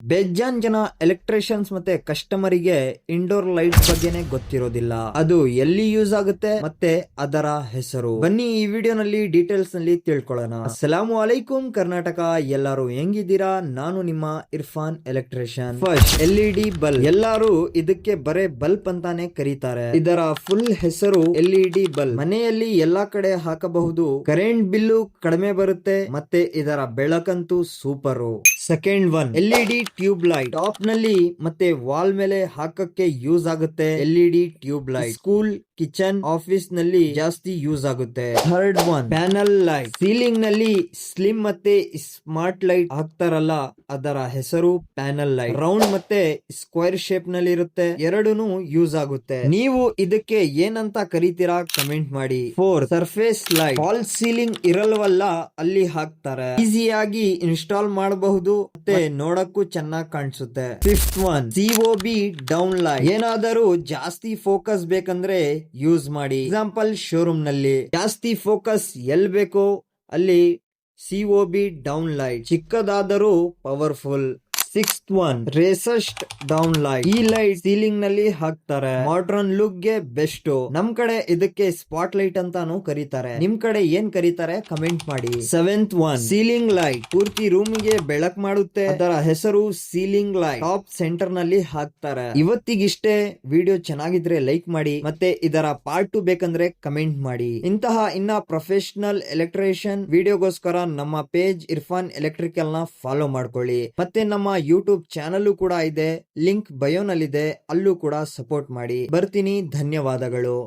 ಬೇಜಾನ್ ಜನ ಎಲೆಕ್ಟ್ರಿಷಿಯನ್ಸ್ ಮತ್ತೆ ಕಸ್ಟಮರಿಗೆ ಇಂಡೋರ್ ಲೈಟ್ಸ್ ಬಗ್ಗೆನೇ ಗೊತ್ತಿರೋದಿಲ್ಲ. ಅದು ಎಲ್ಲಿ ಯೂಸ್ ಆಗುತ್ತೆ ಮತ್ತೆ ಅದರ ಹೆಸರು. ಬನ್ನಿ ಈ ವಿಡಿಯೋನಲ್ಲಿ ಡೀಟೇಲ್ಸ್ ನಲ್ಲಿ ತಿಳ್ಕೊಳ್ಳೋಣ. ಅಸ್ಸಲಾಮು ಅಲೈಕುಂ ಕರ್ನಾಟಕ, ಎಲ್ಲರೂ ಹೆಂಗಿದ್ದೀರಾ? ನಾನು ನಿಮ್ಮ Irfan electrician. First LED bulb. ಎಲ್ಲರೂ ಇದಕ್ಕೆ ಬರೇ ಬಲ್ಬ್ ಅಂತಾನೆ ಕರೀತಾರೆ. ಇದರ ಫುಲ್ ಹೆಸರು LED ಬಲ್ಬ್. ಮನೆಯಲ್ಲಿ ಎಲ್ಲಾ ಕಡೆ ಹಾಕಬಹುದು, ಕರೆಂಟ್ ಬಿಲ್ಲು ಕಡಿಮೆ ಬರುತ್ತೆ ಮತ್ತೆ ಇದರ ಬೆಳಕಂತೂ super. Second one LED tube light. Top ನಲ್ಲಿ ಮತ್ತೆ ವಾಲ್ ಮೇಲೆ ಹಾಕಕ್ಕೆ ಯೂಸ್ ಆಗುತ್ತೆ. LED tube light school, kitchen, office ನಲ್ಲಿ ಜಾಸ್ತಿ ಯೂಸ್ ಆಗುತ್ತೆ. Third one panel light. Ceiling ನಲ್ಲಿ ಸ್ಲಿಮ್ ಮತ್ತೆ ಸ್ಮಾರ್ಟ್ ಲೈಟ್ ಹಾಕ್ತಾರಲ್ಲ, ಅದರ ಹೆಸರು ಪ್ಯಾನಲ್ ಲೈಟ್. ರೌಂಡ್ ಮತ್ತೆ ಸ್ಕ್ವೇರ್ ಶೇಪ್ ನಲ್ಲಿ ಇರುತ್ತೆ, ಎರಡೂನು ಯೂಸ್ ಆಗುತ್ತೆ. ನೀವು ಇದಕ್ಕೆ ಏನಂತ ಕರೀತೀರಾ ಕಮೆಂಟ್ ಮಾಡಿ. Fourth surface light. False ceiling ಇರಲ್ವಲ್ಲ, ಅಲ್ಲಿ ಹಾಕ್ತಾರೆ. ಈಸಿಯಾಗಿ ಇನ್ಸ್ಟಾಲ್ ಮಾಡಬಹುದು ಮತ್ತೆ ನೋಡಕ್ಕೂ ಚೆನ್ನಾಗಿ ಕಾಣಿಸುತ್ತೆ. Fifth one COB down light. ಏನಾದರೂ ಜಾಸ್ತಿ ಫೋಕಸ್ ಬೇಕಂದ್ರೆ ಯೂಸ್ ಮಾಡಿ. ಎಕ್ಸಾಂಪಲ್, ಶೋರೂಮ್ ನಲ್ಲಿ ಜಾಸ್ತಿ ಫೋಕಸ್ ಎಲ್ ಬೇಕೋ ಅಲ್ಲಿ COB ಡೌನ್ ಲೈಟ್, ಚಿಕ್ಕದಾದರೂ powerful. Sixth one recessed down light. ಈ ಲೈಟ್ ಸೀಲಿಂಗ್ ನಲ್ಲಿ ಹಾಕ್ತಾರೆ, ಮಾಡರ್ನ್ ಲುಕ್ ಗೆ ಬೆಸ್ಟ್. ನಮ್ ಕಡೆ ಇದಕ್ಕೆ ಸ್ಪಾಟ್ ಲೈಟ್ ಅಂತಾನು ಕರೀತಾರೆ. ನಿಮ್ ಕಡೆ ಏನ್ ಕರೀತಾರೆ ಕಮೆಂಟ್ ಮಾಡಿ. Seventh one ceiling light. ಪೂರ್ತಿ ರೂಮ್ ಗೆ ಬೆಳಕ್ ಮಾಡುತ್ತೆ, ಅದರ ಹೆಸರು ಸೀಲಿಂಗ್ ಲೈಟ್. ಟಾಪ್ ಸೆಂಟರ್ ನಲ್ಲಿ ಹಾಕ್ತಾರೆ. ಇವತ್ತಿಗಿಷ್ಟೇ. ವಿಡಿಯೋ ಚೆನ್ನಾಗಿದ್ರೆ ಲೈಕ್ ಮಾಡಿ, ಮತ್ತೆ ಇದರ ಪಾರ್ಟ್ 2 ಬೇಕಂದ್ರೆ ಕಮೆಂಟ್ ಮಾಡಿ. ಇಂತಹ ಇನ್ನ ಪ್ರೊಫೆಷನಲ್ ಎಲೆಕ್ಟ್ರಿಷಿಯನ್ ವಿಡಿಯೋಗೋಸ್ಕರ ನಮ್ಮ ಪೇಜ್ ಇರ್ಫಾನ್ ಎಲೆಕ್ಟ್ರಿಕಲ್ ನ ಫಾಲೋ ಮಾಡ್ಕೊಳ್ಳಿ. ಮತ್ತೆ ನಮ್ಮ ಯೂಟ್ಯೂಬ್ ಚಾನಲ್ ಕೂಡ ಇದೆ, ಲಿಂಕ್ ಬಯೋನಲ್ಲಿದೆ, ಅಲ್ಲೂ ಕೂಡ ಸಪೋರ್ಟ್ ಮಾಡಿ. ಬರ್ತೀನಿ, ಧನ್ಯವಾದಗಳು.